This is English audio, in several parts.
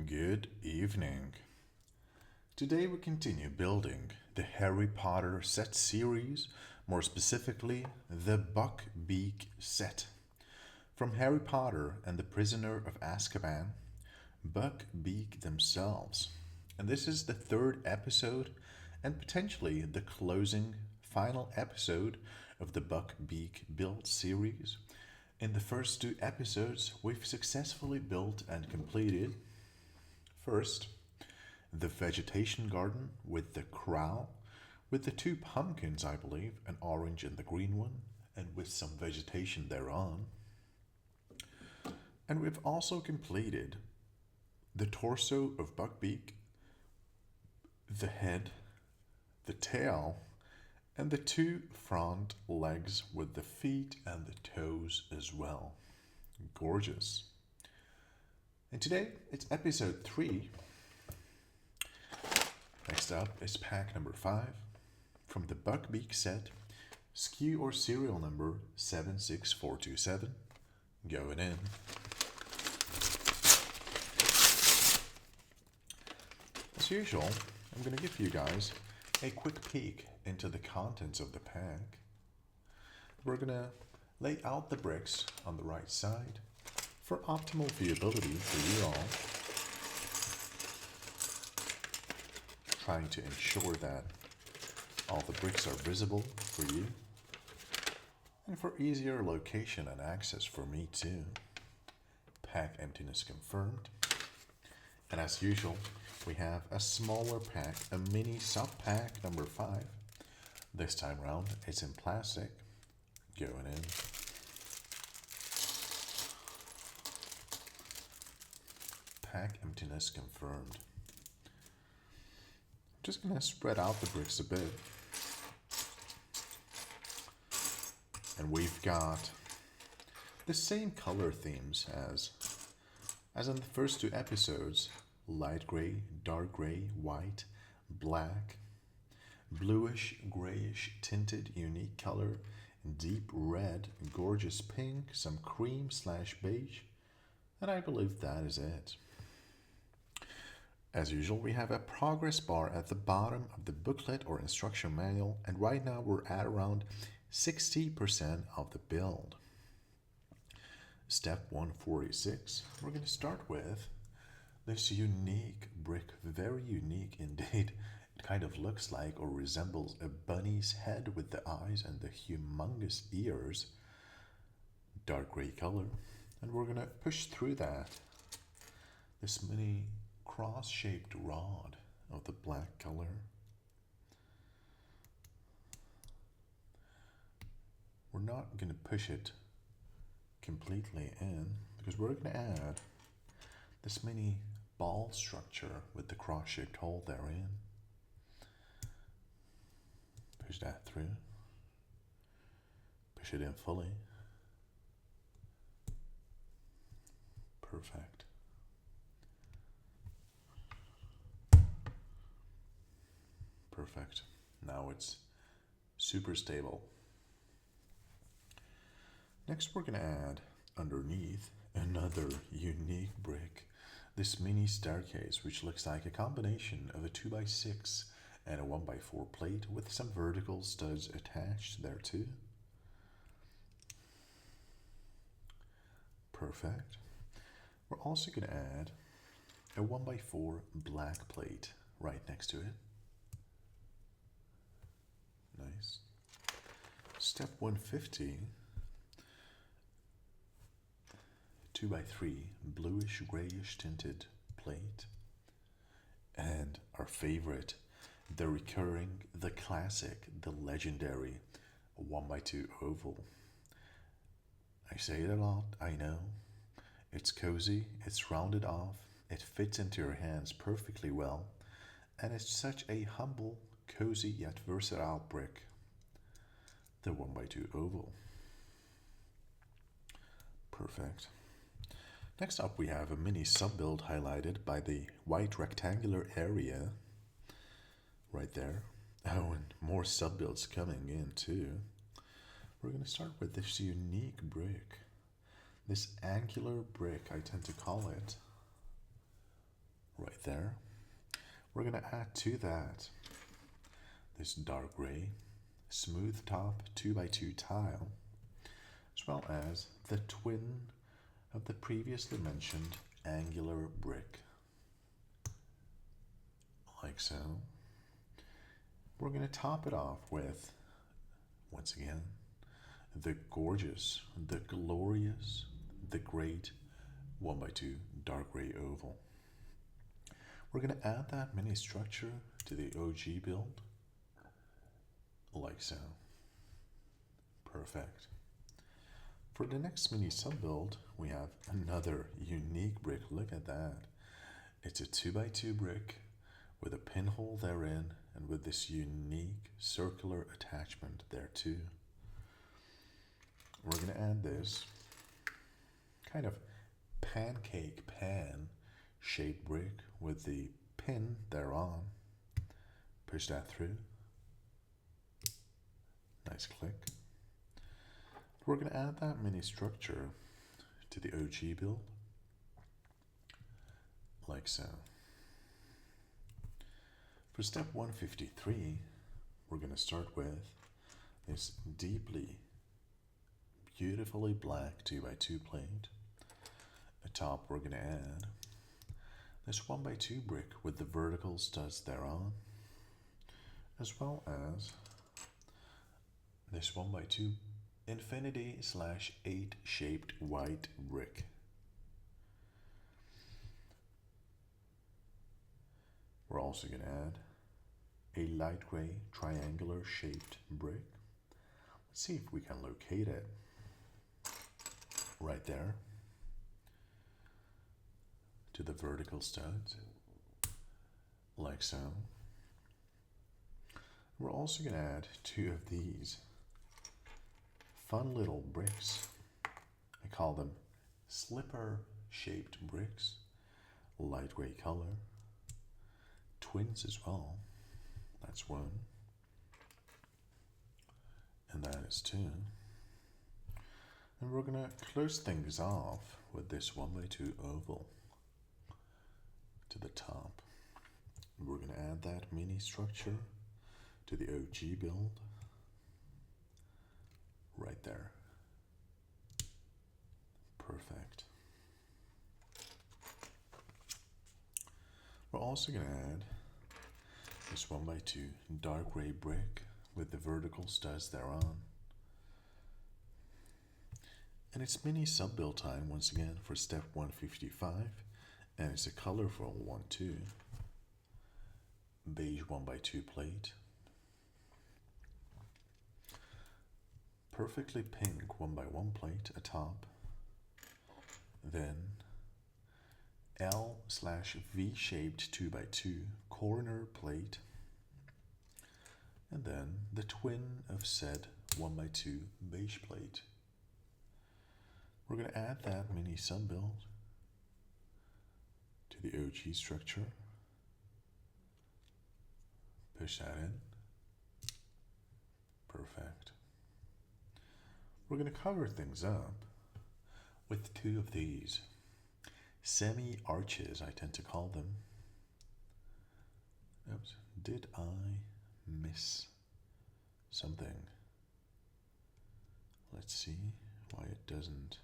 Good evening. Today we continue building the Harry Potter set series, more specifically, the Buckbeak set. From Harry Potter and the Prisoner of Azkaban, Buckbeak themselves. And this is the third episode and potentially the closing final episode of the Buckbeak build series. In the first two episodes, we've successfully built and completed first, the vegetation garden with the crow, with the two pumpkins, I believe, an orange and the green one, and with some vegetation thereon. And we've also completed the torso of Buckbeak, the head, the tail, and the two front legs with the feet and the toes as well. Gorgeous. And today it's episode 3. Next up is pack number 5 from the Buckbeak set, SKU or serial number 76427. Going in. As usual, I'm going to give you guys a quick peek into the contents of the pack. We're going to lay out the bricks on the right side for optimal viewability for you all. Trying to ensure that all the bricks are visible for you and for easier location and access for me too. Pack emptiness confirmed. And as usual, we have a smaller pack, a mini sub-pack number 5. This time around, it's in plastic. Going in. Pack emptiness confirmed. Just gonna spread out the bricks a bit. And we've got the same color themes as in the first two episodes. Light gray, dark gray, white, black, bluish, grayish tinted unique color, deep red, gorgeous pink, some cream/beige, and I believe that is it. As usual, we have a progress bar at the bottom of the booklet or instruction manual, and right now we're at around 60% of the build. Step 146, we're going to start with this unique brick, very unique indeed. It kind of looks like or resembles a bunny's head with the eyes and the humongous ears. Dark gray color. And we're going to push through that. This mini cross-shaped rod of the black color. We're not going to push it completely in because we're going to add this mini ball structure with the cross-shaped hole therein. Push that through. Push it in fully. Perfect. Perfect. Now it's super stable. Next we're going to add underneath another unique brick. This mini staircase, which looks like a combination of a 2x6 and a 1x4 plate with some vertical studs attached there too. Perfect. We're also going to add a 1x4 black plate right next to it. Nice. Step 150. 2x3 bluish grayish tinted plate, and our favorite, the recurring, the classic, the legendary 1x2 oval. I say it a lot, I know. It's cozy, it's rounded off, it fits into your hands perfectly well, and it's such a humble, cozy yet versatile brick. The 1x2 oval. Perfect. Next up we have a mini sub-build highlighted by the white rectangular area right there. Oh, and more sub-builds coming in too. We're going to start with this unique brick. This angular brick, I tend to call it. right there. We're going to add to that this dark gray, smooth top 2x2 tile, as well as the twin of the previously mentioned angular brick, like so. We're going to top it off with, once again, the gorgeous, the glorious, the great 1x2 dark gray oval. We're going to add that mini structure to the OG build, like so. Perfect. For the next mini sub build, we have another unique brick. Look at that. It's a 2x2 brick with a pinhole therein and with this unique circular attachment there too. We're going to add this kind of pancake pan shaped brick with the pin thereon. Push that through. Nice click. We're going to add that mini structure to the OG build, like so. For step 153, we're going to start with this deeply, beautifully black 2x2 plate. Atop, we're going to add this 1x2 brick with the vertical studs thereon, as well as this 1x2 infinity/8 shaped white brick. We're also going to add a light gray triangular shaped brick. Let's see if we can locate it. Right there. To the vertical studs, like so. We're also going to add two of these fun little bricks. I call them slipper shaped bricks, light gray color, twins as well. That's one, and that is two. And we're going to close things off with this 1x2 oval to the top. We're going to add that mini structure to the OG build, right there. Perfect. We're also going to add this 1x2 dark gray brick with the vertical studs thereon. And it's mini sub build time once again for step 155, and it's a colorful one too. Beige 1x2 plate. Perfectly pink 1x1 plate atop. Then L/V shaped 2x2 corner plate. And then the twin of said 1x2 beige plate. We're going to add that mini sub build to the OG structure. Push that in. Perfect. We're going to cover things up with two of these semi-arches, I tend to call them. Oops, did I miss something? Let's see why it doesn't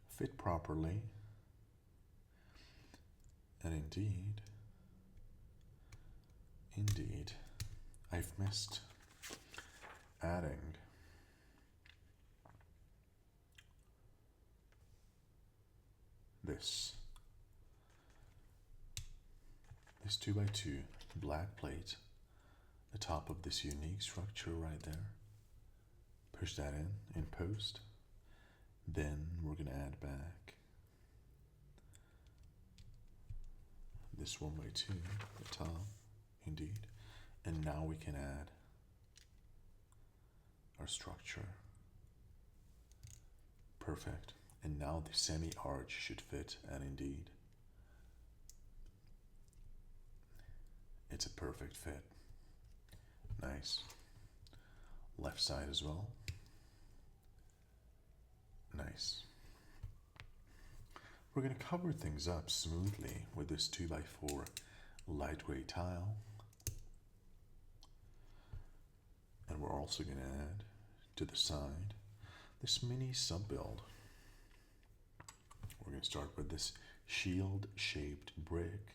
fit properly. And indeed, I've missed adding this 2x2 black plate atop of this unique structure right there. Push that in post. Then we're going to add back this 1x2 atop, indeed. And now we can add our structure. Perfect. And now the semi-arch should fit, and indeed, it's a perfect fit. Nice. Left side as well. Nice. We're going to cover things up smoothly with this 2x4 lightweight tile. And we're also going to add to the side this mini sub-build. We're going to start with this shield-shaped brick.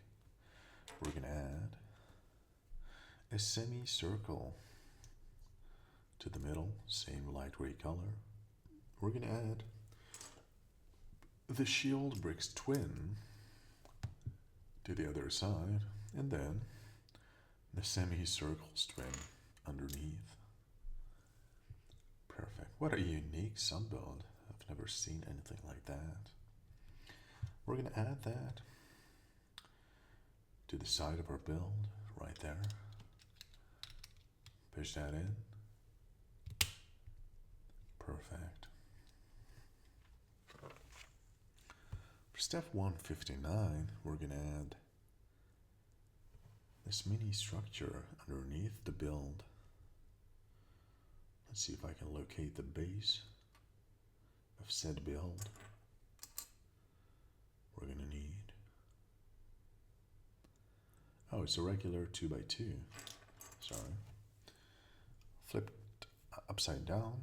We're going to add a semicircle to the middle, same light gray color. We're going to add the shield brick's twin to the other side, and then the semicircle's twin underneath. Perfect. What a unique sub-build. I've never seen anything like that. We're going to add that to the side of our build right there. Push that in. Perfect. For step 159, we're going to add this mini structure underneath the build. Let's see if I can locate the base of said build. We're going to need, oh, it's a regular 2x2. Sorry. Flip upside down,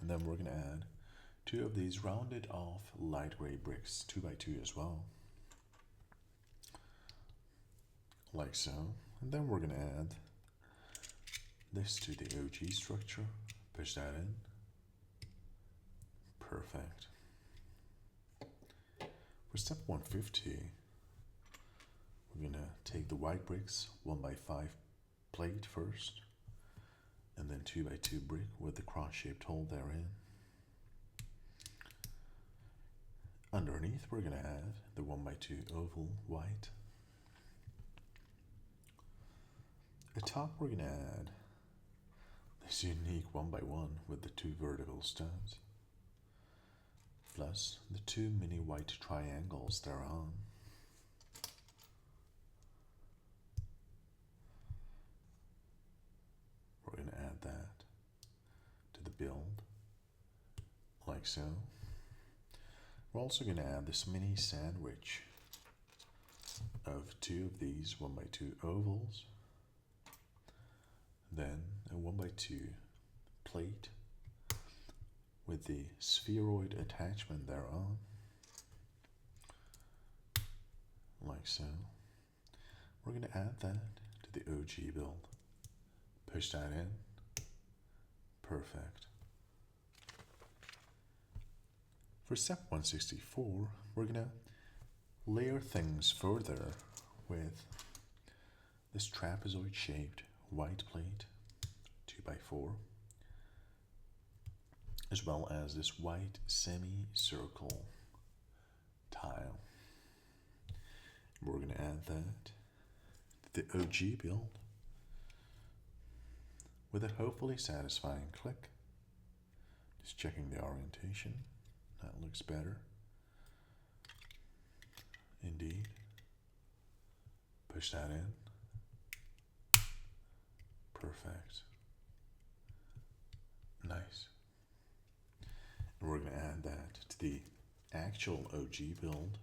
and then we're going to add 2 of these rounded off light gray bricks, 2x2 as well. Like so. And then we're going to add this to the OG structure. Push that in. Perfect. For step 150, we're going to take the white bricks 1x5 plate first, and then 2x2 brick with the cross-shaped hole therein. Underneath, we're going to add the 1x2 oval white. Atop, we're going to add this unique 1x1 with the 2 vertical studs, plus the 2 mini white triangles thereon. We're going to add that to the build, like so. We're also going to add this mini sandwich of 2 of these 1x2 ovals, then a 1x2 plate with the spheroid attachment thereon, like so. We're going to add that to the OG build. Push that in. Perfect. For step 164, we're going to layer things further with this trapezoid shaped white plate 2x4, as well as this white semicircle tile. We're going to add that to the OG build with a hopefully satisfying click. Just checking the orientation. That looks better. Indeed. Push that in. Perfect. Nice. And we're going to add that to the actual OG build.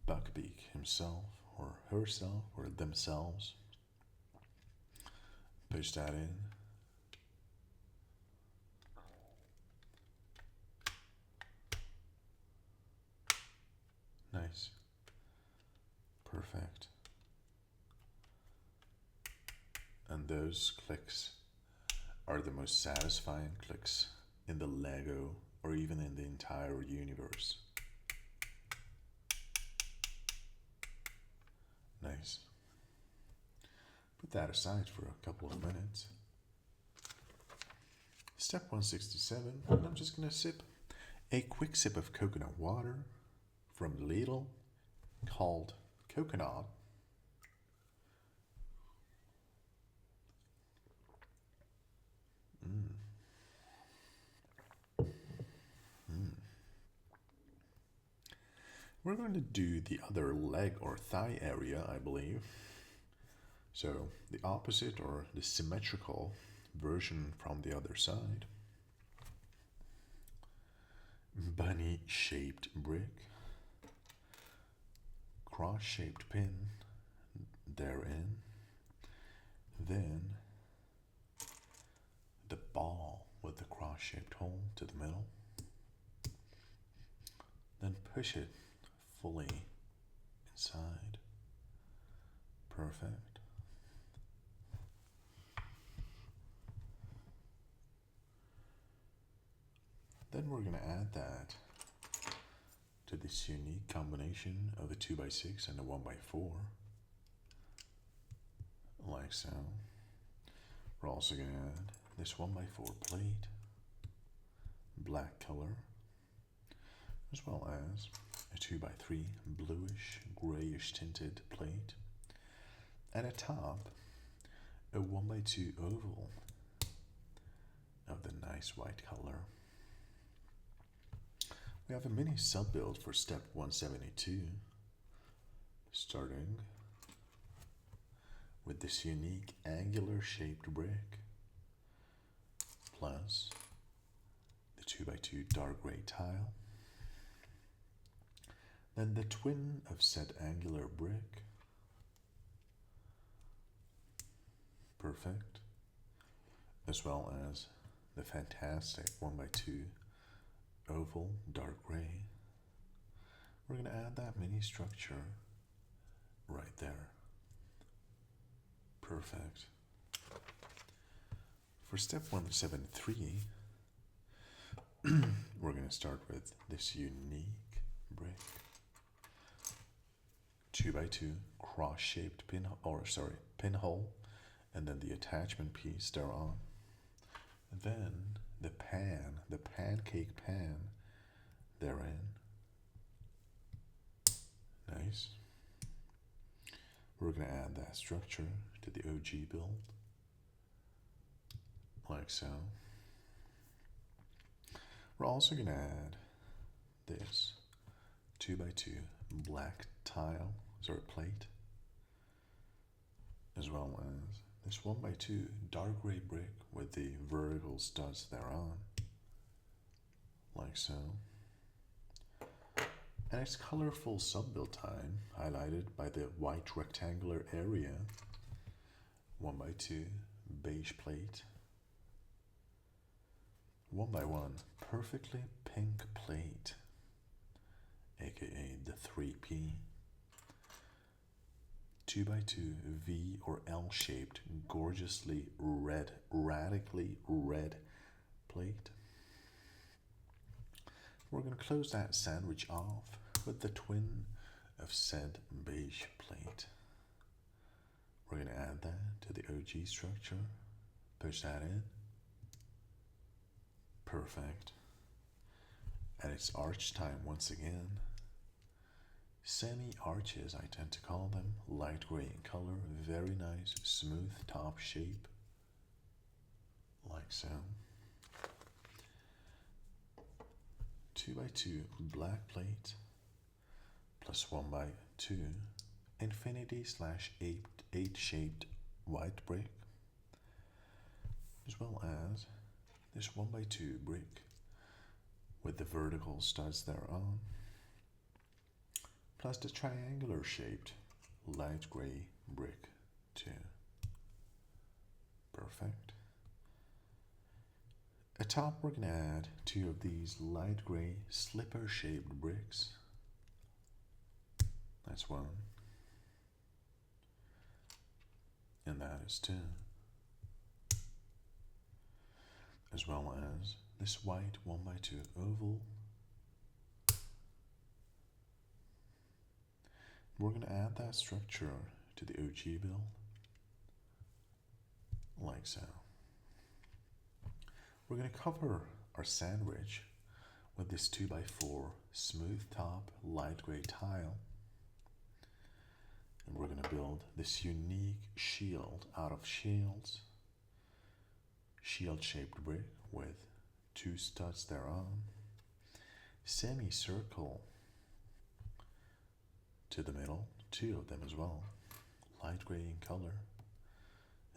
Buckbeak himself, or herself, or themselves. Push that in. Nice. Perfect. And those clicks are the most satisfying clicks in the LEGO or even in the entire universe. Nice. Put that aside for a couple of minutes. Step 167, and I'm just going to sip a quick sip of coconut water from Lidl called Coconut. We're going to do the other leg or thigh area, I believe. So the opposite or the symmetrical version from the other side. Bunny shaped brick. cross-shaped pin therein, then the ball with the cross-shaped hole to the middle, then push it fully inside. Perfect. Then we're going to add that to this unique combination of a 2x6 and a 1x4, like so. We're also going to add this 1x4 plate, black color, as well as a 2x3 bluish, grayish tinted plate, and atop a 1x2 oval of the nice white color. We have a mini sub-build for step 172, starting with this unique angular shaped brick, plus the 2x2 dark gray tile, then the twin of said angular brick, perfect, as well as the fantastic 1x2 oval dark gray. We're going to add that mini structure right there. Perfect. For step 173, we're going to start with this unique brick, 2x2 cross-shaped pinhole, and then the attachment piece thereon. Then the pancake pan therein. Nice. We're going to add that structure to the OG build, like so. We're also going to add this 2x2 black plate, as well as this 1x2 dark gray brick with the vertical studs thereon, like so. And its colorful sub-build time highlighted by the white rectangular area, 1x2 beige plate, 1x1 perfectly pink plate, aka the 3P, 2x2 V or L shaped, gorgeously red, radically red plate. We're going to close that sandwich off with the twin of said beige plate. We're going to add that to the OG structure, push that in, perfect. And it's arch time once again. Semi-arches, I tend to call them, light gray in color, very nice, smooth top shape, like so. 2x2 black plate, plus 1x2 infinity/8 shaped white brick, as well as this 1x2 brick with the vertical studs thereon, plus the triangular shaped light gray brick too. Perfect. Atop, we're going to add two of these light gray slipper shaped bricks. That's one. And that is two. As well as this white 1x2 oval. We're going to add that structure to the OG build, like so. We're going to cover our sandwich with this 2x4 smooth top light gray tile. And we're going to build this unique shield out of shield shaped brick with two studs thereon, semicircle to the middle, two of them as well, light gray in color,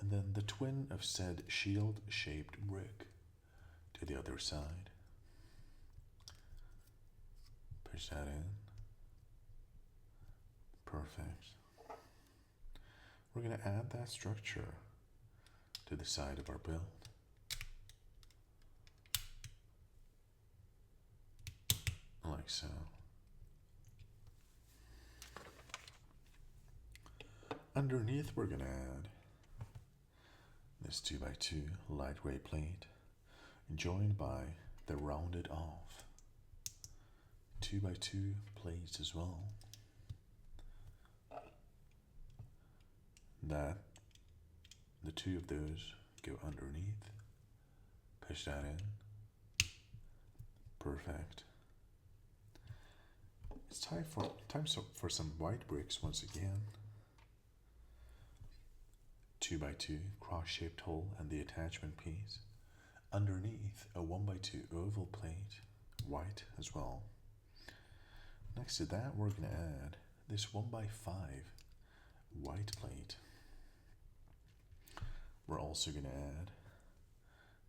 and then the twin of said shield shaped brick to the other side. Push that in. Perfect. We're going to add that structure to the side of our build. Like so. Underneath, we're going to add this 2x2 lightweight plate, joined by the rounded off 2x2 plates as well. That the two of those go underneath. Push that in. Perfect. It's time for some white bricks once again. 2x2 cross-shaped hole and the attachment piece. Underneath, a 1x2 oval plate, white as well. Next to that, we're going to add this 1x5 white plate. We're also going to add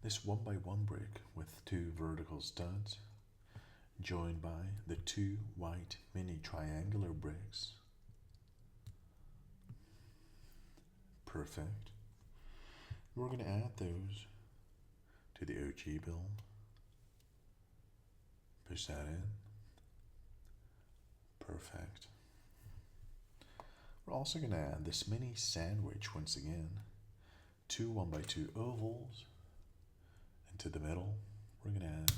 this 1x1 brick with two vertical studs, joined by the two white mini triangular bricks. Perfect. We're going to add those to the OG build. Push that in. Perfect. We're also going to add this mini sandwich once again. Two 1x2 ovals into the middle. We're going to add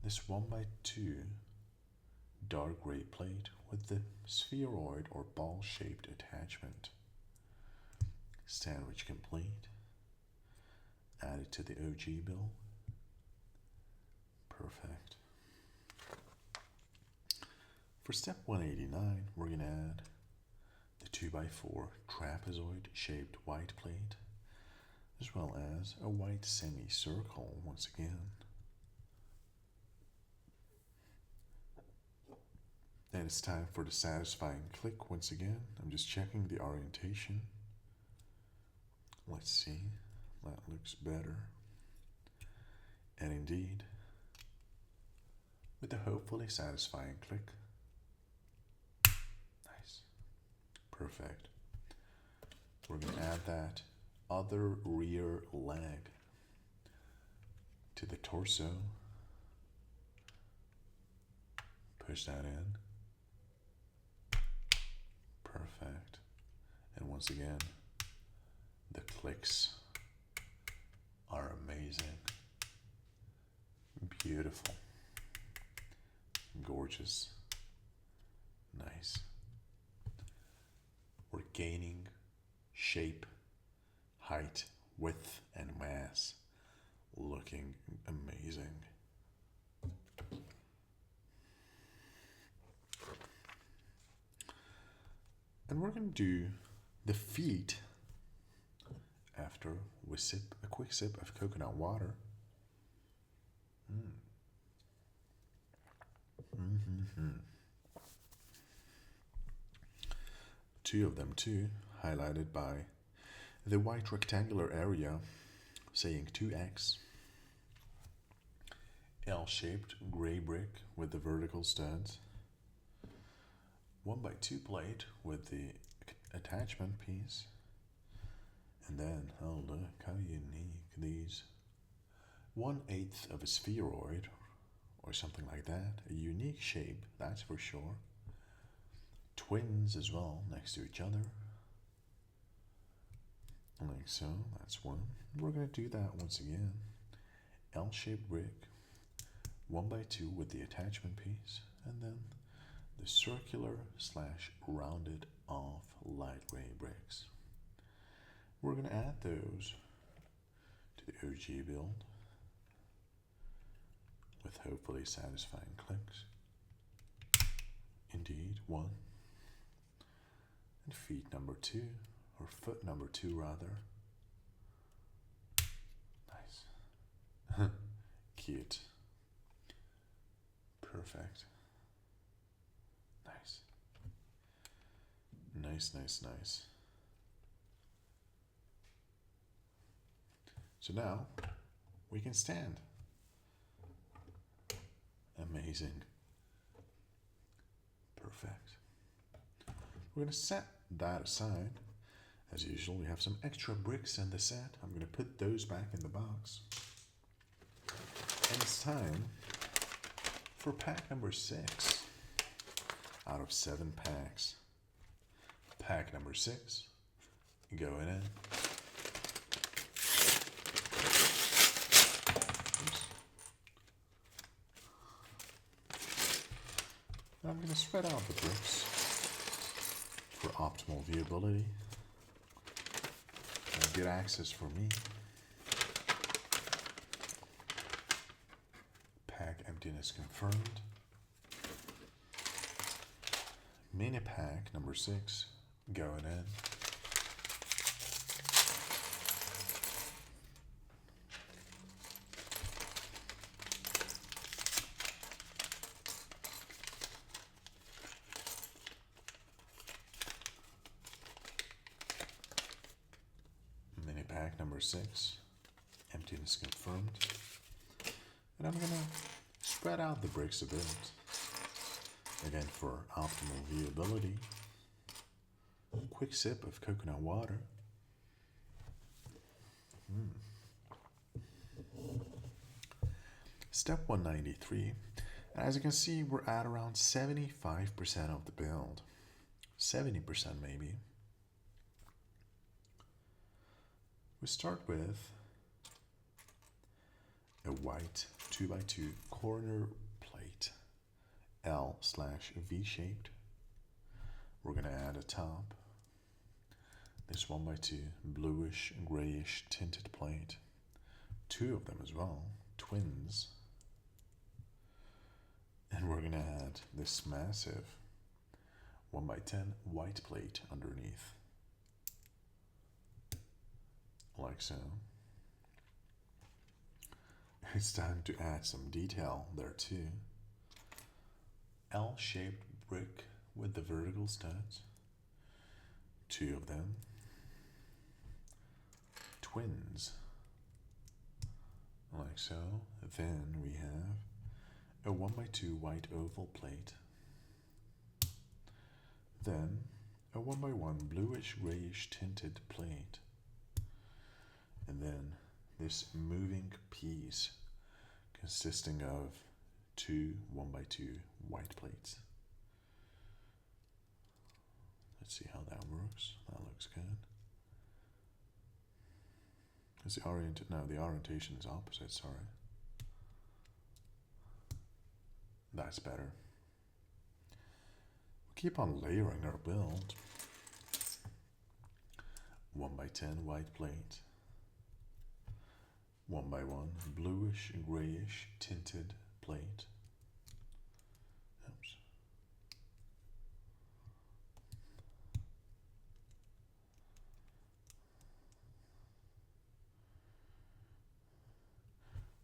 this 1x2 dark gray plate with the spheroid or ball-shaped attachment. Sandwich complete. Add it to the OG build. Perfect. For step 189, we're going to add the 2x4 trapezoid shaped white plate, as well as a white semicircle once again. And it's time for the satisfying click once again. I'm just checking the orientation. Let's see. That looks better. And indeed, with a hopefully satisfying click. Nice. Perfect. We're going to add that other rear leg to the torso. Push that in. Perfect. And once again, the clicks are amazing. Beautiful. Gorgeous. Nice. We're gaining shape, height, width, and mass. Looking amazing. And we're going to do the feet after we sip a quick sip of coconut water. Two of them too, highlighted by the white rectangular area saying 2x. L-shaped gray brick with the vertical studs. 1x2 plate with the attachment piece. And then, oh look how unique these. 1/8 of a spheroid or something like that. A unique shape, that's for sure. Twins as well next to each other. Like so, that's one. We're going to do that once again. L-shaped brick. 1x2 with the attachment piece. And then the circular / rounded off light gray bricks. We're going to add those to the OG build with hopefully satisfying clicks. Indeed, one. And feet number 2, or foot number 2 rather. Nice. Cute. Perfect. Nice. Nice, nice, nice. So now we can stand. Amazing. Perfect. We're going to set that aside. As usual, we have some extra bricks in the set. I'm going to put those back in the box. And it's time for pack number 6 out of 7 packs. Pack number 6 going in. And I'm going to spread out the bricks for optimal viewability and good access for me. Pack emptiness confirmed. Mini pack number 6 going in. Mini pack number 6, emptiness confirmed. And I'm gonna spread out the bricks a bit. Again, for optimal viewability. Quick sip of coconut water. Step 193. And as you can see, we're at around 75% of the build. 70% maybe. We start with a white 2x2 corner plate, L/V shaped. We're going to add a top. This 1x2 bluish grayish tinted plate. 2 of them as well, twins. And we're going to add this massive 1x10 white plate underneath. Like so. It's time to add some detail there too. L-shaped brick with the vertical studs. 2 of them. Twins. Like so. Then we have a 1x2 white oval plate. Then a 1x1 bluish grayish tinted plate. And then this moving piece consisting of 2 1x2 white plates. Let's see how that works. That looks good. Is the orientation is opposite, sorry. That's better. We keep on layering our build. 1x10 white plate. 1x1 bluish grayish tinted plate. Oops.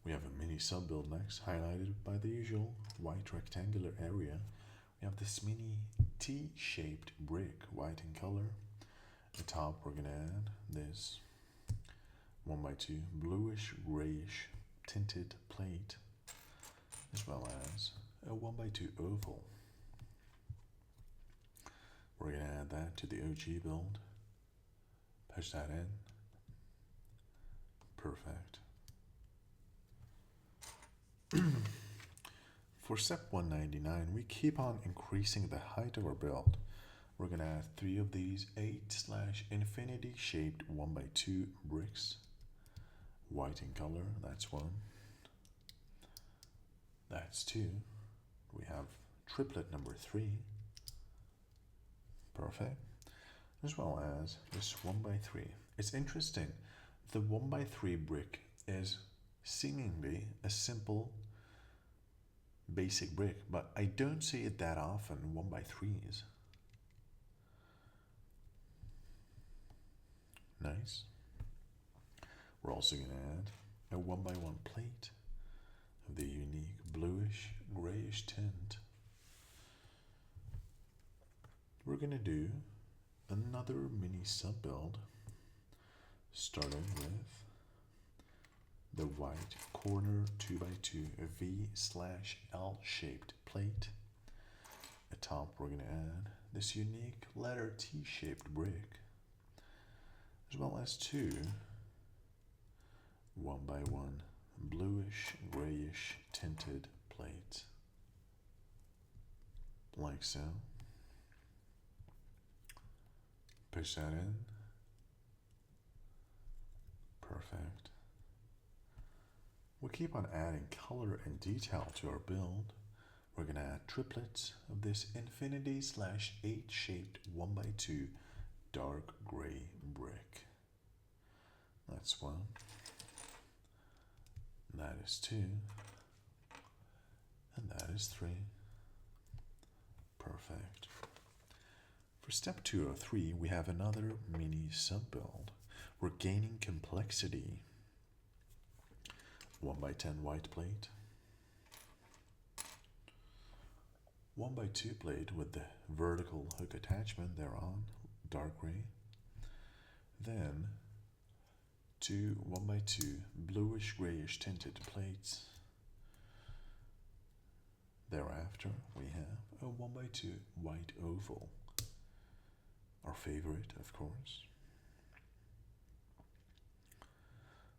We have a mini sub build next, highlighted by the usual white rectangular area. We have this mini T-shaped brick, white in color. At the top we're gonna add this 1x2 bluish grayish tinted plate, as well as a 1x2 oval. We're going to add that to the OG build. Push that in. Perfect. For step 199, we keep on increasing the height of our build. We're going to add 3 of these 8/infinity shaped 1x2 bricks. White in color, that's 1. That's 2. We have triplet number 3. Perfect. As well as this 1x3. It's interesting. The 1x3 brick is seemingly a simple basic brick, but I don't see it that often, 1x3s. Nice. We're also going to add a 1x1 plate of the unique bluish grayish tint. We're going to do another mini sub build, starting with the white corner 2x2 V/L shaped plate. At top we're going to add this unique letter T-shaped brick, as well as two 1x1 bluish grayish tinted plates, like so. Push that in. Perfect. We keep on adding color and detail to our build. We're going to add triplets of this infinity/8 shaped 1x2 dark gray brick. That's one. That is two. And that is three. Perfect. For step 2 or 3, we have another mini sub-build. We're gaining complexity. 1x10 white plate. 1x2 plate with the vertical hook attachment thereon, dark gray. Then two 1x2 bluish grayish tinted plates. Thereafter, we have a 1x2 white oval, our favorite, of course.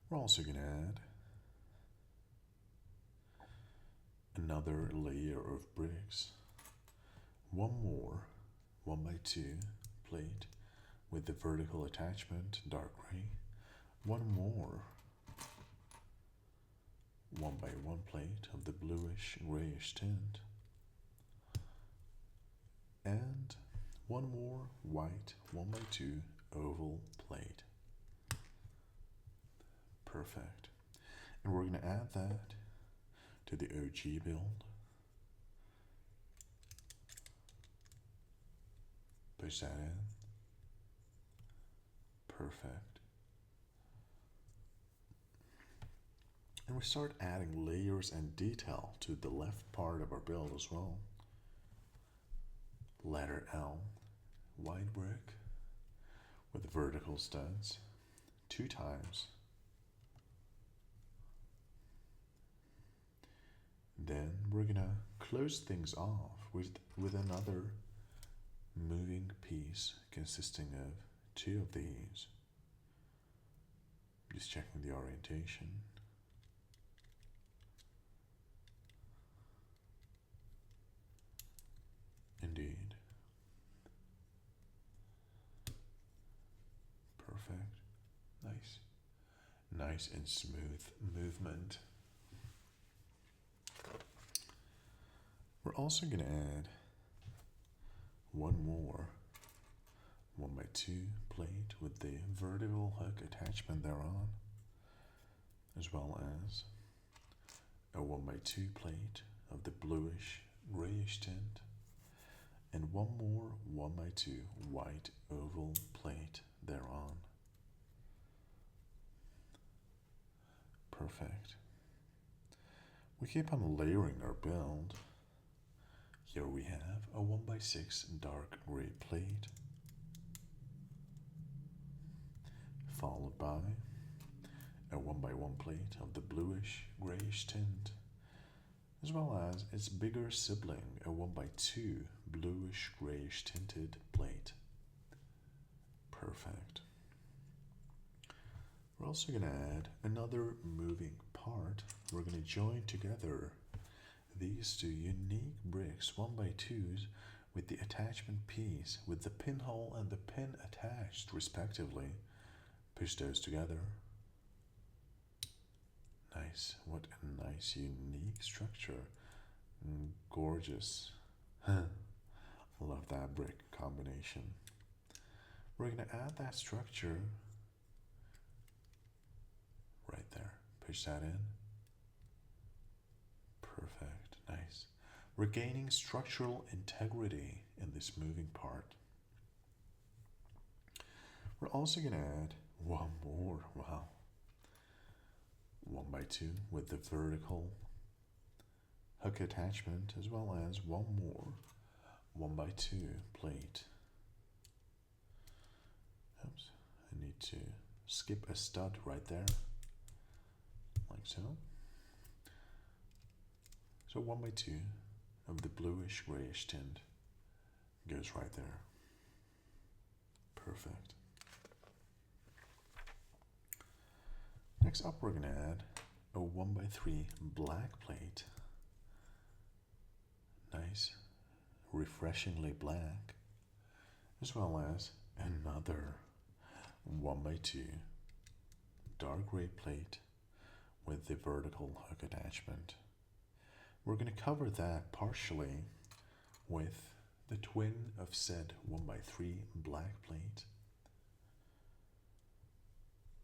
We're also going to add another layer of bricks, one more 1x2 plate with the vertical attachment, dark gray, one more 1x1 plate of the bluish grayish tint, and one more white 1x2 oval plate. Perfect. And we're going to add that to the OG build. Push that in. Perfect. And we start adding layers and detail to the left part of our build as well. Letter L, white brick with vertical studs, 2 times. Then we're gonna close things off with another moving piece consisting of 2 of these. Just checking the orientation. Indeed. Perfect. Nice. Nice and smooth movement. We're also going to add one more 1x2 plate with the vertical hook attachment thereon, as well as a 1x2 plate of the bluish grayish tint, and one more 1x2 white oval plate thereon. Perfect. We keep on layering our build. Here we have a 1x6 dark gray plate, followed by a 1x1 plate of the bluish grayish tint, as well as its bigger sibling, a 1x2 bluish grayish tinted plate. Perfect. We're also going to add another moving part. We're going to join together these 2 unique bricks, 1x2s, with the attachment piece with the pinhole and the pin attached respectively. Push those together. Nice. What a nice unique structure. Gorgeous. Love that brick combination. We're going to add that structure right there. Push that in. Perfect. Nice. We're gaining structural integrity in this moving part. We're also going to add one more, 1x2 with the vertical hook attachment, as well as one more 1x2 plate. Oops, I need to skip a stud right there, like so. So 1x2 of the bluish grayish tint, goes right there. Perfect. Next up, we're going to add a 1x3 black plate. Nice, refreshingly black, as well as another 1x2 dark gray plate with the vertical hook attachment. We're going to cover that partially with the twin of said 1x3 black plate.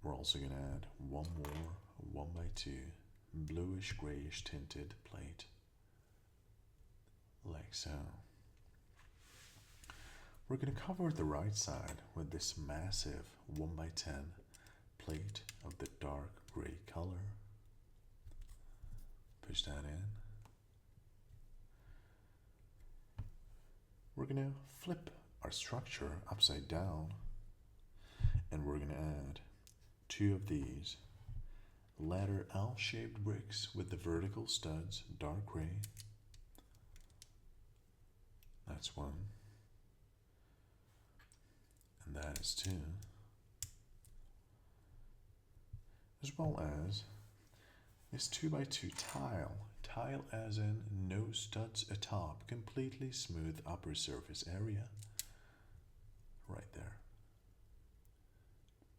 We're also going to add one more 1x2 bluish grayish tinted plate, like so. We're going to cover the right side with this massive 1x10 plate of the dark gray color. Push that in. We're going to flip our structure upside down, and we're going to add two of these ladder L-shaped bricks with the vertical studs, dark gray. That's one. And that is two. As well as this 2x2 tile. Tile as in no studs atop, completely smooth upper surface area. Right there.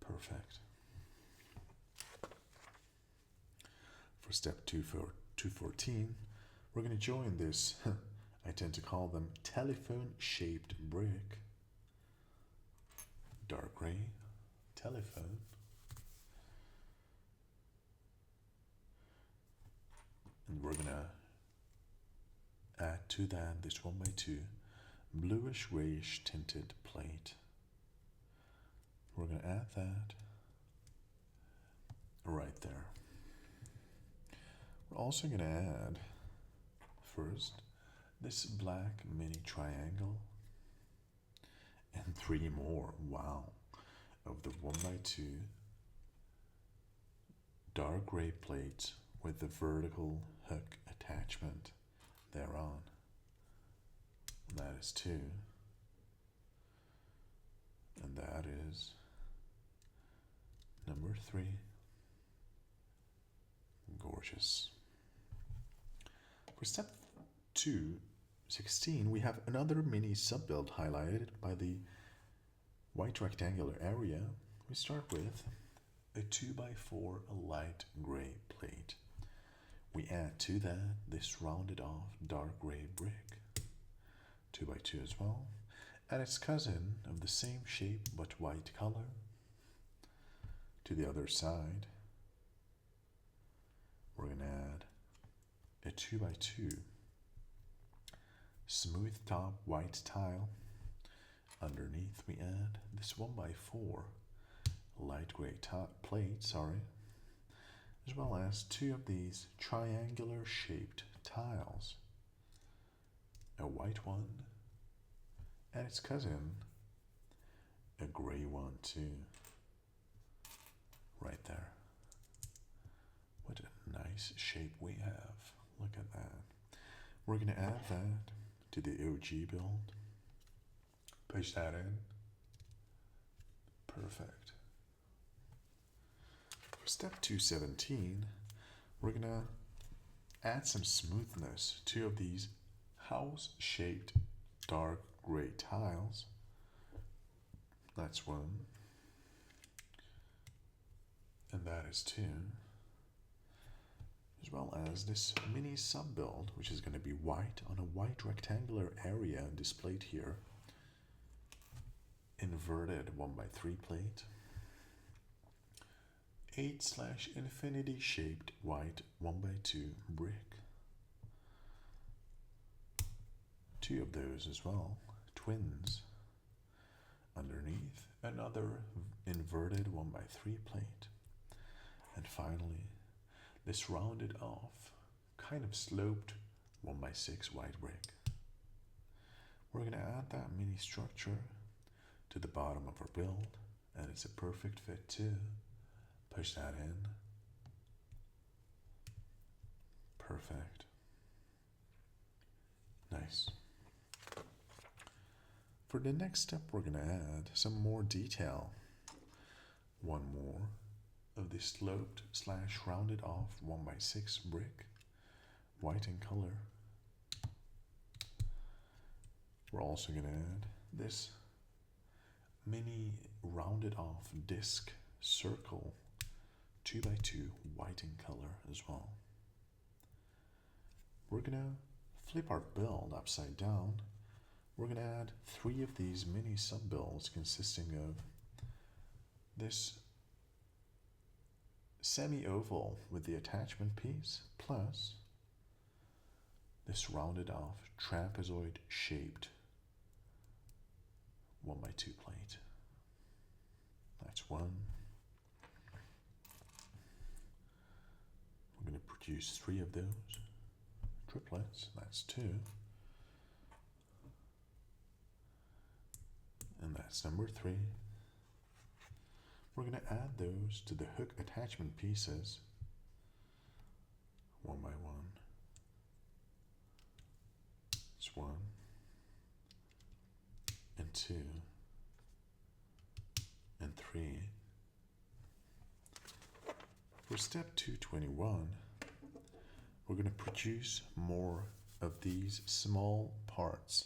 Perfect. For step 214, we're going to join this, I tend to call them telephone shaped brick. Dark gray, telephone. And we're going to add to that this 1x2 bluish grayish tinted plate. We're going to add that right there. We're also going to add first this black mini triangle and three more, wow, of the 1x2 dark gray plates with the vertical hook attachment thereon. That is two. And that is number three. Gorgeous. For step 216, we have another mini sub-build highlighted by the white rectangular area. We start with a 2x4 light gray plate. We add to that this rounded off dark gray brick, 2x2 as well, and its cousin of the same shape but white color. To the other side, we're going to add a 2x2 smooth top white tile. Underneath we add this 1x4 light gray plate, as well as two of these triangular shaped tiles, a white one and its cousin, a gray one too, right there. What a nice shape we have. Look at that. We're going to add that to the OG build. Push that in. Perfect. For step 217, we're going to add some smoothness to of these house-shaped dark gray tiles. That's one. And that is two. As well as this mini sub-build, which is going to be white on a white rectangular area displayed here. Inverted 1x3 plate. 8/infinity shaped white 1x2 brick. Two of those as well, twins. Underneath, another inverted 1x3 plate. And finally, this rounded off, kind of sloped 1x6 white brick. We're going to add that mini structure to the bottom of our build, and it's a perfect fit too. Push that in. Perfect. Nice. For the next step, we're going to add some more detail. One more of the sloped / rounded off 1x6 brick, white in color. We're also going to add this mini rounded off disc circle 2x2 white in color as well. We're going to flip our build upside down. We're going to add 3 of these mini sub-builds consisting of this semi-oval with the attachment piece plus this rounded off trapezoid shaped 1x2 plate. That's one. We're going to produce 3 of those triplets. That's 2. And that's number 3. We're going to add those to the hook attachment pieces 1 by 1. It's 1 and 2 and 3. For step 221, we're going to produce more of these small parts.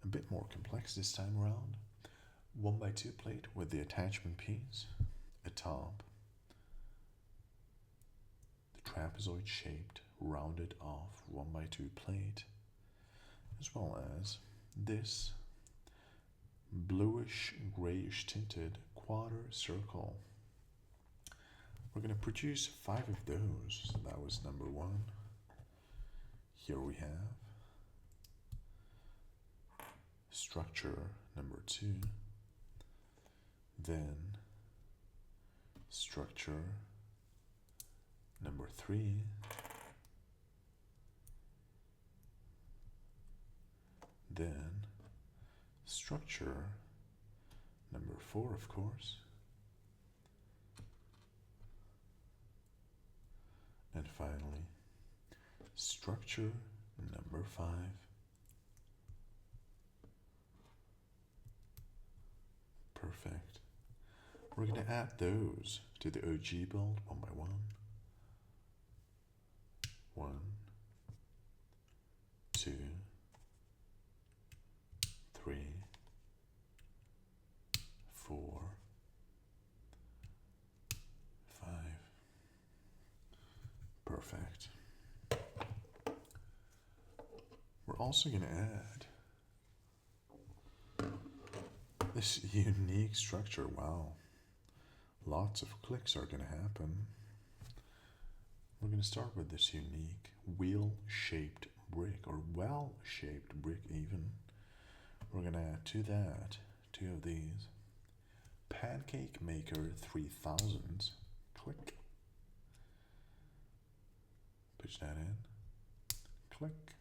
A bit more complex this time around. 1x2 plate with the attachment piece, a top, the trapezoid shaped rounded off 1x2 plate, as well as this bluish grayish tinted quarter circle. We're going to produce 5 of those. So that was number 1. Here we have structure number 2, then structure number 3, then structure number 4, of course, and finally structure number 5. Perfect. We're going to add those to the OG build 1 by 1. 1, 2, 3, 4, 5. Perfect. We're also going to add this unique structure. Wow. Lots of clicks are going to happen. We're going to start with this unique wheel-shaped brick, or well-shaped brick even. We're going to add to that 2 of these Pancake Maker 3000s. Click. Push that in. Click.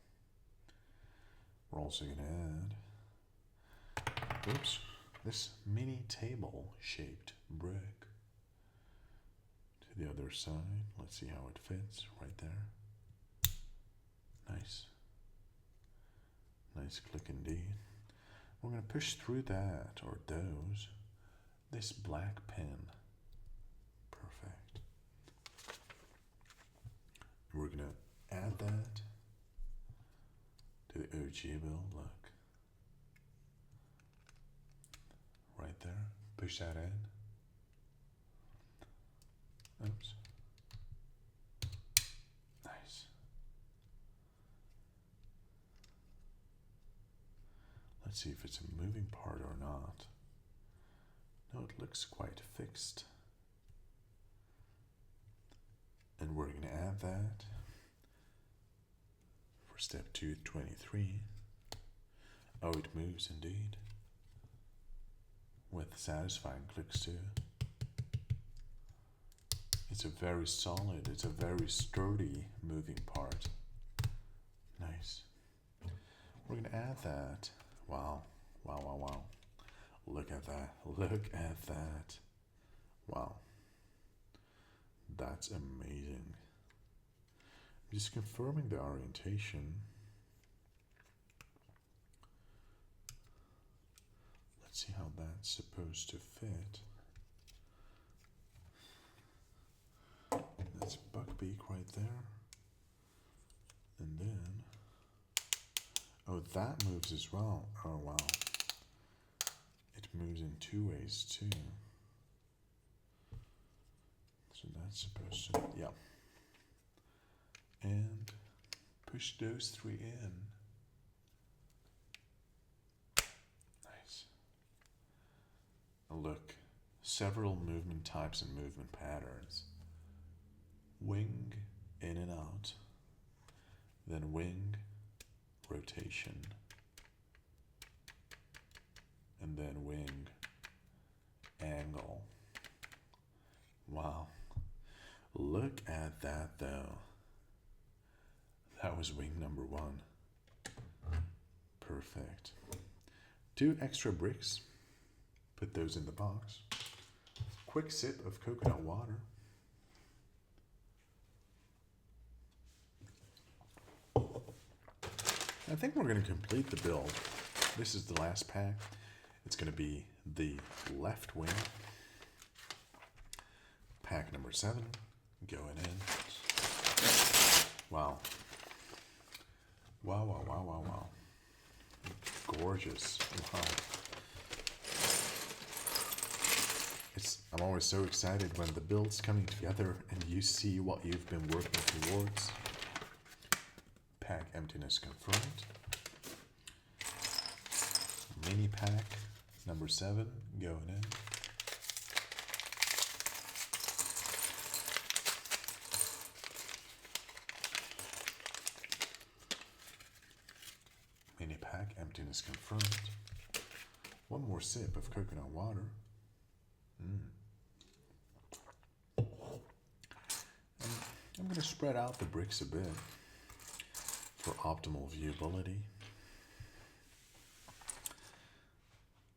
We're also going to add, oops, this mini table shaped brick to the other side. Let's see how it fits right there. Nice. Nice click indeed. We're going to push through that, or those, this black pen. Perfect. We're going to add that to the OG build. Look. Right there. Push that in. Oops. Nice. Let's see if it's a moving part or not. No, it looks quite fixed. And we're going to add that for step 223. Oh, it moves indeed. With satisfying clicks too. It's a very solid, it's a very sturdy moving part. Nice. We're going to add that. Wow, wow, wow, wow. Look at that, look at that. Wow. That's amazing. I'm just confirming the orientation. Let's see how that's supposed to fit. That's Buckbeak right there. And then, oh, that moves as well. Oh, wow. It moves in 2 ways too. So that's supposed to, yeah. And push those 3 in. Nice. Look, several movement types and movement patterns. Wing, in and out. Then wing, rotation. And then wing, angle. Wow. Look at that though. That was wing number 1. Perfect. 2 extra bricks. Put those in the box. Quick sip of coconut water. I think we're going to complete the build. This is the last pack. It's going to be the left wing. Pack number 7 going in. Wow. Wow, wow, wow, wow, wow. Gorgeous. Wow. I'm always so excited when the build's coming together and you see what you've been working towards. Pack emptiness confirmed. Mini pack number 7 going in. Mini pack emptiness confirmed. One more sip of coconut water. I'm going to spread out the bricks a bit for optimal viewability.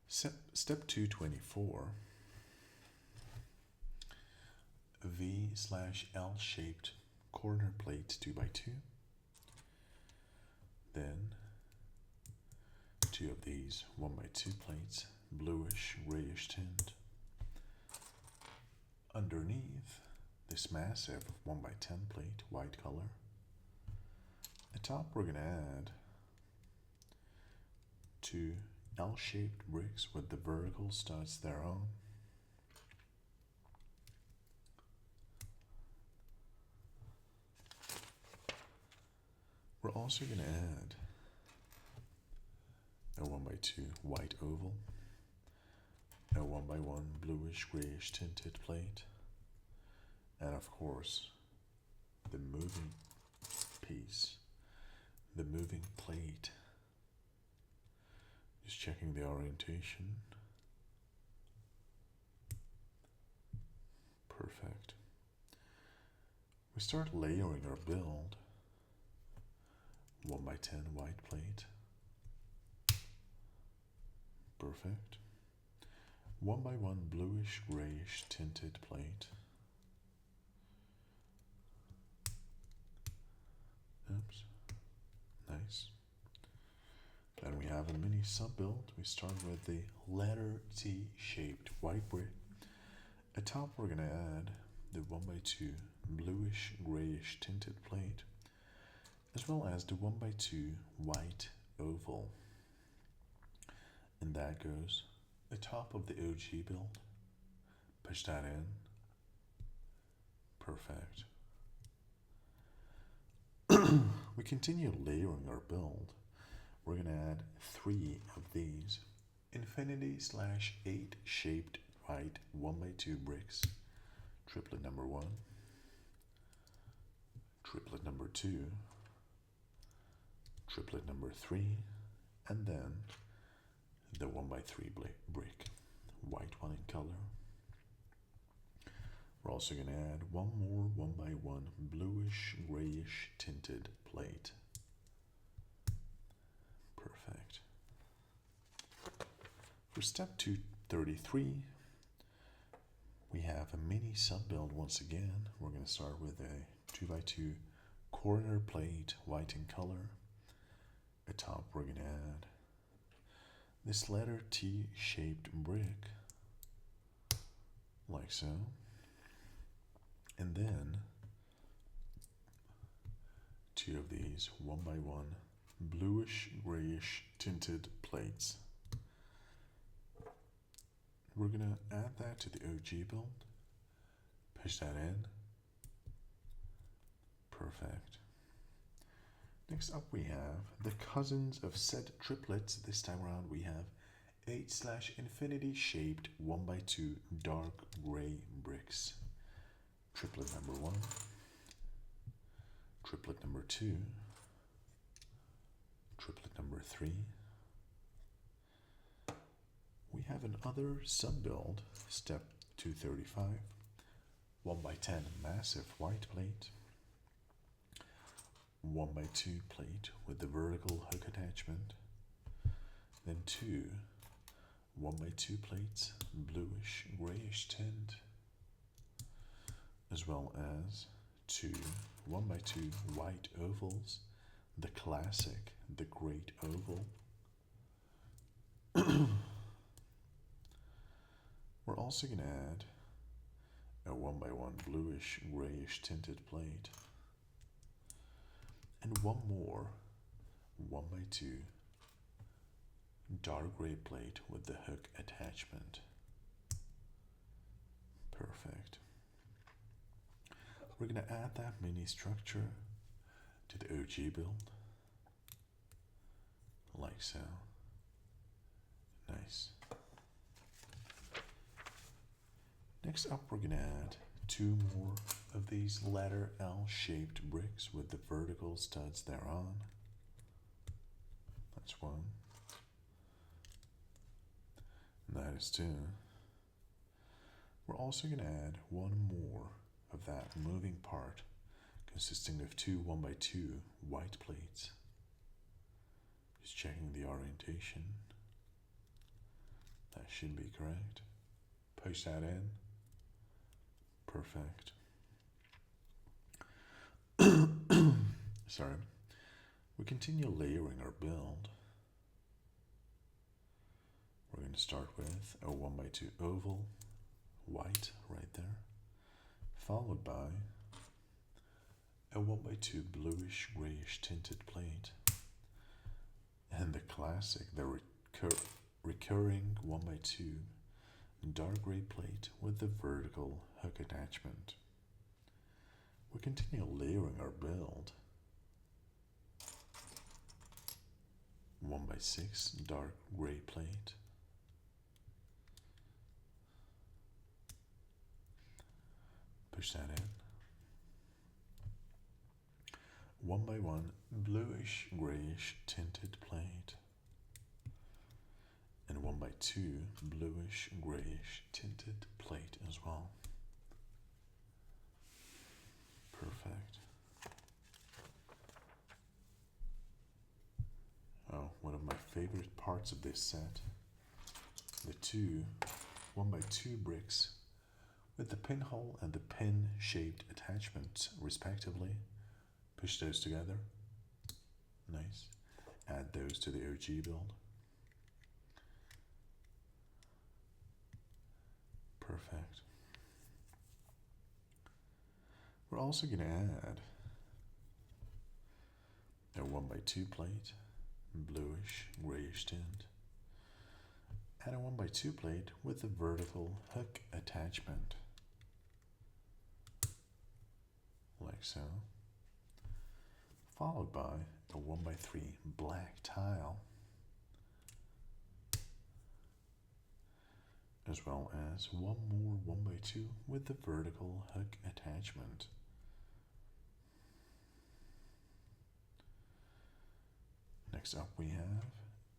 Step 224. V/L shaped corner plate 2x2. Then 2 of these 1x2 plates, bluish grayish tint. Underneath this massive 1x10 plate, white color. Atop we're going to add 2 L-shaped bricks with the vertical studs their own. We're also going to add a 1x2 white oval, a 1x1 bluish grayish tinted plate, and of course the moving piece, the moving plate. Just checking the orientation. Perfect. We start layering our build. 1x10 white plate. Perfect. 1x1 bluish grayish tinted plate. Oops. Nice. Then we have a mini sub-build. We start with the letter T shaped white brick. Atop we're going to add the 1x2 bluish grayish tinted plate, as well as the 1x2 white oval. And that goes atop of the OG build. Push that in. Perfect. We continue layering our build. We're going to add 3 of these infinity/8 shaped white 1x2 bricks. Triplet number 1, triplet number 2, triplet number 3, and then the 1x3 brick, white one in color. We're also going to add one more 1x1 bluish grayish tinted plate. Perfect. For step 233, we have a mini sub-build once again. We're going to start with a 2x2 corner plate, white in color. Atop we're going to add this letter T shaped brick, like so. And then two of these 1x1 bluish grayish tinted plates. We're gonna add that to the OG build, push that in, perfect. Next up we have the cousins of said triplets. This time around we have 8/infinity shaped 1x2 dark gray bricks. Triplet number 1, triplet number 2, triplet number 3. We have another sub-build, step 235, 1x10 massive white plate, 1x2 plate with the vertical hook attachment, then two 1x2 plates, bluish grayish tint, as well as two 1x2 white ovals, the classic, the great oval. We're also going to add a 1x1 bluish grayish tinted plate and one more 1x2 dark gray plate with the hook attachment. Perfect. We're going to add that mini structure to the OG build, like so. Nice. Next up, we're going to add two more of these letter L-shaped bricks with the vertical studs thereon. That's one. And that is two. We're also going to add one more of that moving part consisting of two 1x2 white plates. Just checking the orientation. That should be correct. Push that in. Perfect. Sorry. We continue layering our build. We're going to start with a 1x2 oval, white right there, followed by a 1x2 bluish grayish tinted plate, and the classic, the recurring 1x2 dark gray plate with the vertical hook attachment. We continue layering our build. 1x6 dark gray plate, push that in. 1x1 bluish grayish tinted plate and 1x2 bluish grayish tinted plate as well. Perfect. Oh, one of my favorite parts of this set, the two 1x2 bricks with the pinhole and the pin shaped attachments respectively. Push those together. Nice. Add those to the OG build. Perfect. We're also going to add a 1x2 plate, bluish grayish tint, and a 1x2 plate with the vertical hook attachment, like so, followed by a 1x3 black tile, as well as one more 1x2 with the vertical hook attachment. Next up we have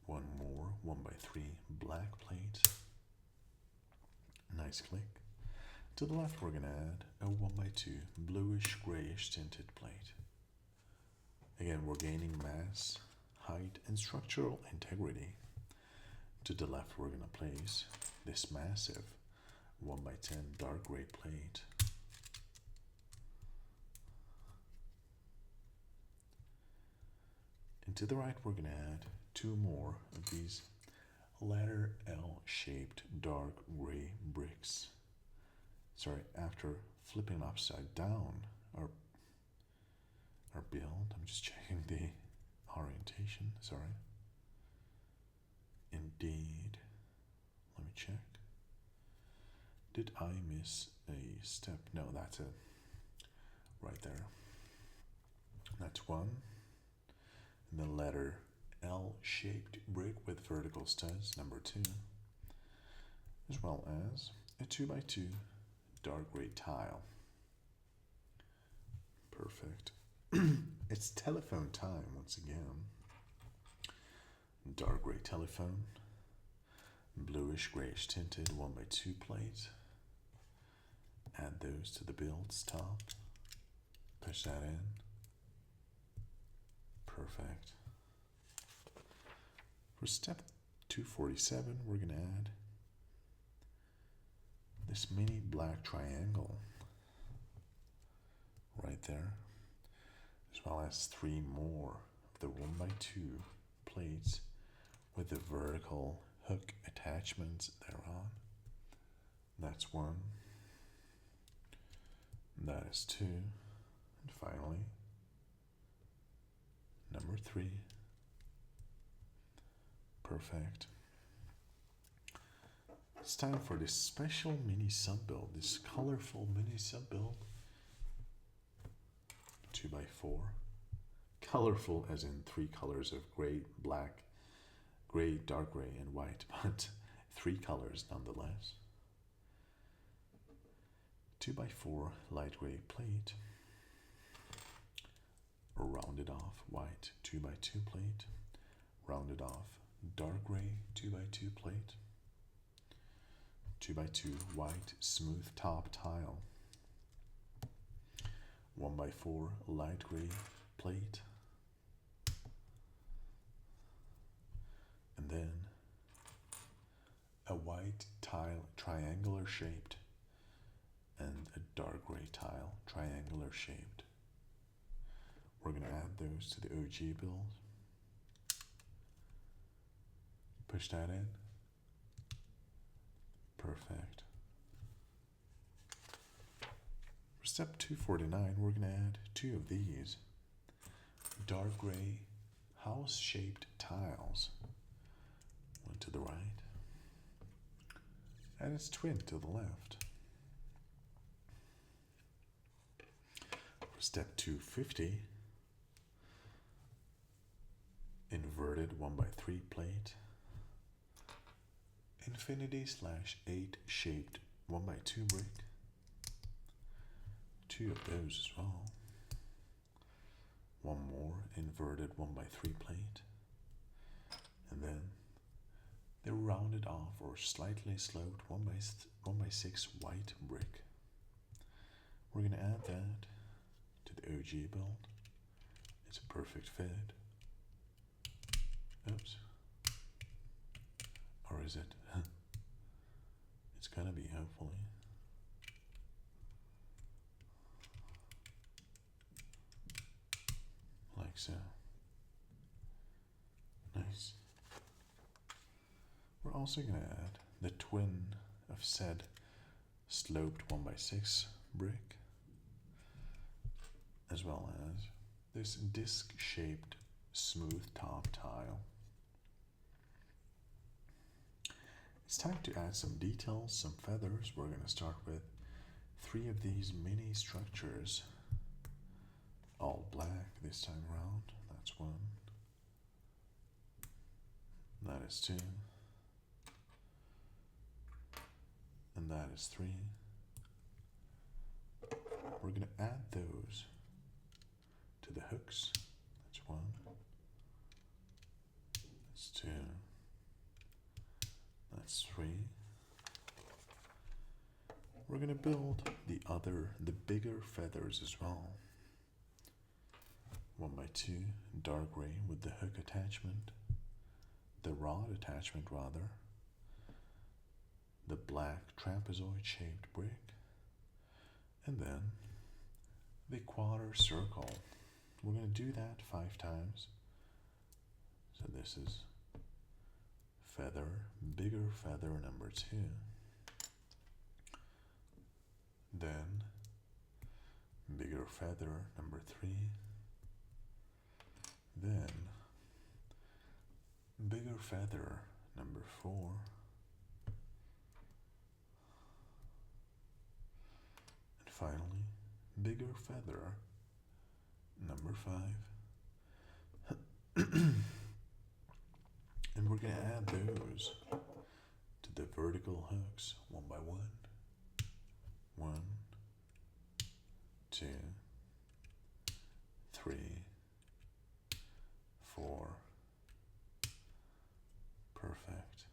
one more 1x3 black plate. Nice click. To the left we're going to add a 1x2 bluish grayish tinted plate. Again, we're gaining mass, height, and structural integrity. To the left we're going to place this massive 1x10 dark gray plate. And to the right we're going to add two more of these letter L-shaped dark gray bricks. Sorry, after flipping upside down our build, I'm just checking the orientation, sorry. Indeed. Let me check. Did I miss a step? No, that's it. Right there. That's one. And the letter L-shaped brick with vertical studs, number 2. As well as a 2x2 dark gray tile. Perfect. It's telephone time once again. Dark gray telephone. Bluish grayish tinted 1x2 plate. Add those to the build's top. Push that in. Perfect. For step 247, we're going to add this mini black triangle right there, as well as 3 more of the 1x2 plates with the vertical hook attachments thereon. That's 1. That is 2. And finally, number 3. Perfect. It's time for this special mini sub build, this colorful mini sub build. 2x4. Colorful as in 3 colors of gray, black, gray, dark gray, and white, but 3 colors nonetheless. 2x4 light gray plate. Rounded off white 2x2 plate. Rounded off dark gray 2x2 plate. 2x2 white smooth top tile. 1x4 light gray plate. And then a white tile triangular shaped and a dark gray tile triangular shaped. We're going to add those to the OG build. Push that in. Perfect. For step 249, we're going to add 2 of these dark gray house-shaped tiles. One to the right, and its twin to the left. For step 250, inverted 1x3 plate, infinity/8 shaped 1x2 brick, 2 of those as well, 1 more inverted 1x3 plate, and then the rounded off or slightly sloped 1x6 white brick. We're going to add that to the OG build. It's a perfect fit. Oops. Or is it? It's gonna be, hopefully. Like so. Nice. We're also gonna add the twin of said sloped 1x6 brick, as well as this disc-shaped smooth top tile. It's time to add some details, some feathers. We're going to start with 3 of these mini structures, all black this time around. That's 1. That is 2. And that is 3. We're going to add those to the hooks. That's 1. That's 2. That's 3. We're going to build the bigger feathers as well. 1x2 dark gray with the hook attachment, the rod attachment rather, the black trapezoid shaped brick, and then the quarter circle. We're going to do that 5 times. So this is feather, bigger feather number 2. Then bigger feather number 3. Then bigger feather number 4. And finally, bigger feather number 5. And we're going to add those to the vertical hooks one by one. 1, 2, 3, 4. Perfect.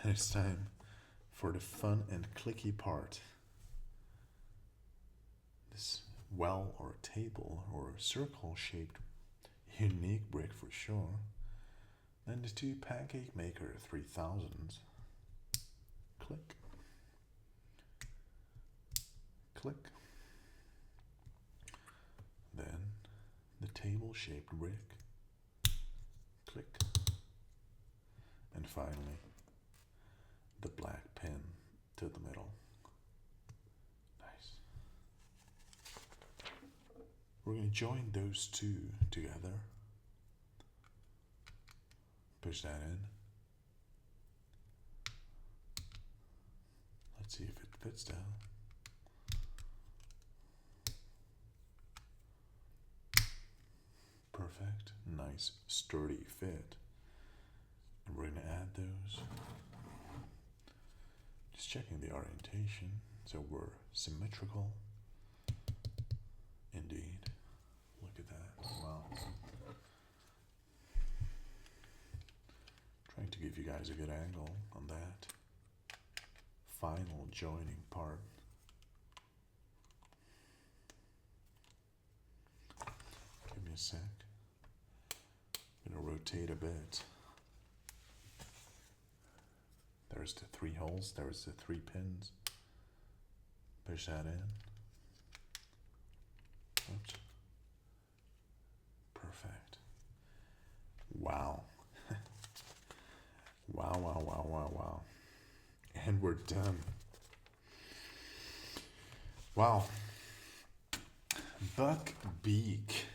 And it's time for the fun and clicky part. This well or table or circle shaped unique brick for sure. And the 2 pancake maker 3000s. Click. Click. Then the table shaped brick. Click. And finally the black pin to the middle. Nice. We're going to join those 2 together. Push that in. Let's see if it fits down. Perfect. Nice sturdy fit. And we're going to add those. Just checking the orientation. So we're symmetrical. Indeed. Look at that. Wow. Trying to give you guys a good angle on that final joining part. Give me a sec. I'm going to rotate a bit. There's the 3 holes, there's the 3 pins. Push that in. Oops. Perfect. Wow. Wow. And we're done. Wow. Buckbeak.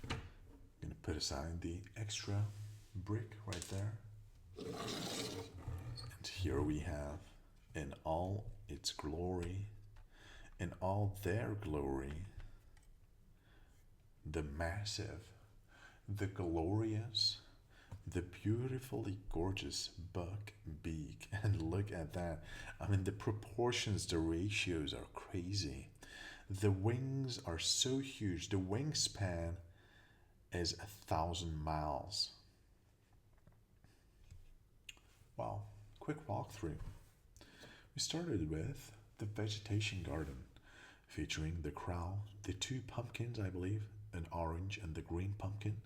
I'm going to put aside the extra brick right there. And here we have, in all its glory, in all their glory, the massive, the glorious, the beautifully gorgeous Buckbeak. And look at that. I mean, the proportions, the ratios are crazy. The wings are so huge. The wingspan is 1,000 miles. Wow, quick walkthrough. We started with the vegetation garden, featuring the crow, the 2 pumpkins, I believe, an orange and the green pumpkin,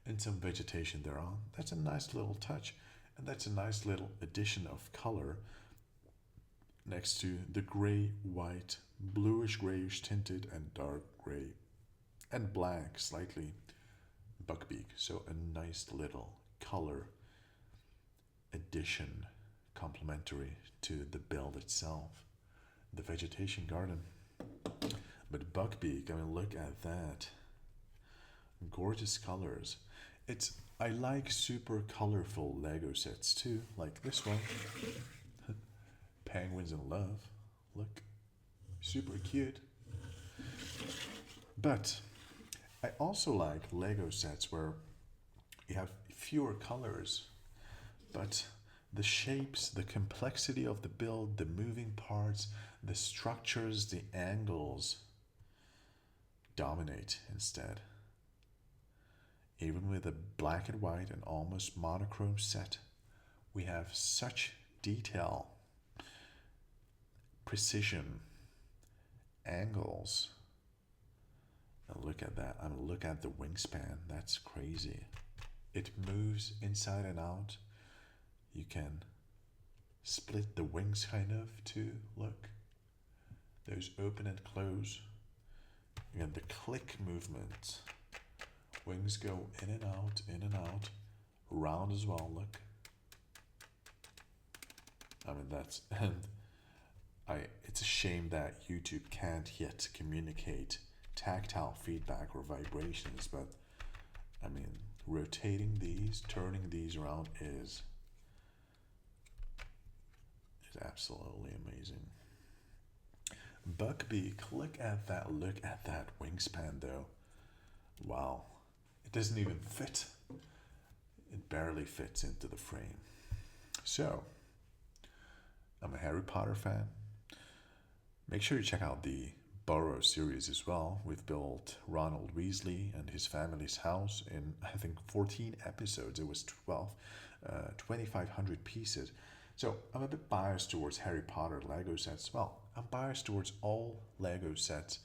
and some vegetation thereon. That's a nice little touch, and that's a nice little addition of color next to the gray, white, bluish grayish tinted and dark gray and black slightly Buckbeak. So a nice little color addition complementary to the build itself, the vegetation garden. But Buckbeak, I mean, look at that. Gorgeous colors. I like super colorful Lego sets too, like this one. Penguins in love. Look, super cute. But I also like Lego sets where you have fewer colors, but the shapes, the complexity of the build, the moving parts, the structures, the angles dominate instead. Even with a black and white and almost monochrome set, we have such detail, precision, angles. And look at that. I mean, look at the wingspan. That's crazy. It moves inside and out. You can split the wings kind of too. Look. Those open and close. Again, the click movement. Wings go in and out, round as well. Look. I mean, that's and it's a shame that YouTube can't yet communicate tactile feedback or vibrations, but I mean, rotating these, turning these around is absolutely amazing. Buckbeak, look at that wingspan though. Wow. It doesn't even fit. It barely fits into the frame. So, I'm a Harry Potter fan. Make sure you check out the Burrow series as well. We've built Ronald Weasley and his family's house in, I think, 14 episodes. It was 2,500 pieces. So I'm a bit biased towards Harry Potter Lego sets. Well, I'm biased towards all Lego sets,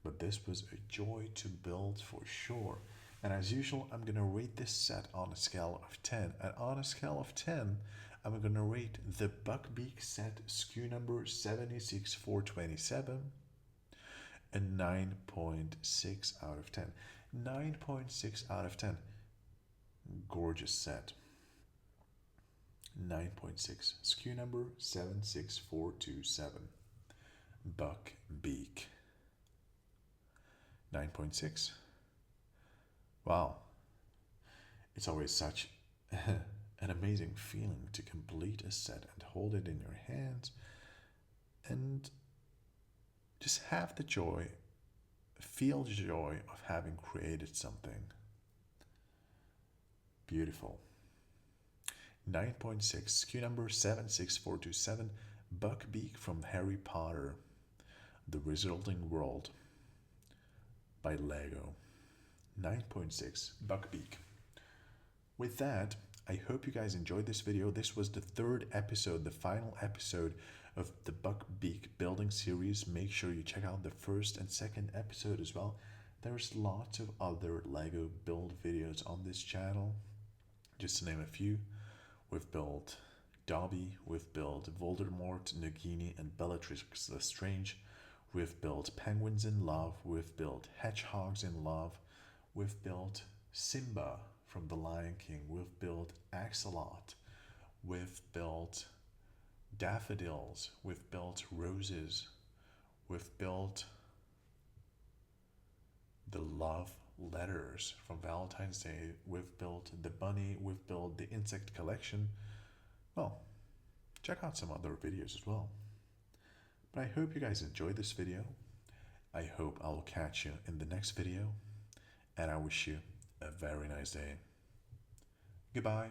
but this was a joy to build for sure. And as usual, I'm going to rate this set on a scale of 10. And on a scale of 10, I'm going to rate the Buckbeak set SKU number 76427 a 9.6 out of 10. 9.6 out of 10. Gorgeous set. 9.6. SKU number 76427. Buckbeak. 9.6. Wow. It's always such an amazing feeling to complete a set and hold it in your hands and just have the joy, feel the joy of having created something beautiful. 9.6, SKU number 76427, Buckbeak from Harry Potter, The Resulting World by LEGO. 9.6, Buckbeak. With that, I hope you guys enjoyed this video. This was the third episode, the final episode of the Buckbeak building series. Make sure you check out the first and second episode as well. There's lots of other LEGO build videos on this channel. Just to name a few, we've built Dobby, we've built Voldemort, Nagini, and Bellatrix Lestrange. We've built Penguins in Love, we've built Hedgehogs in Love, we've built Simba from The Lion King, we've built Axolot, we've built daffodils, we've built roses, we've built the love letters from Valentine's Day, we've built the bunny, we've built the insect collection. Well, check out some other videos as well. But I hope you guys enjoyed this video. I hope I'll catch you in the next video, and I wish you a very nice day. Goodbye.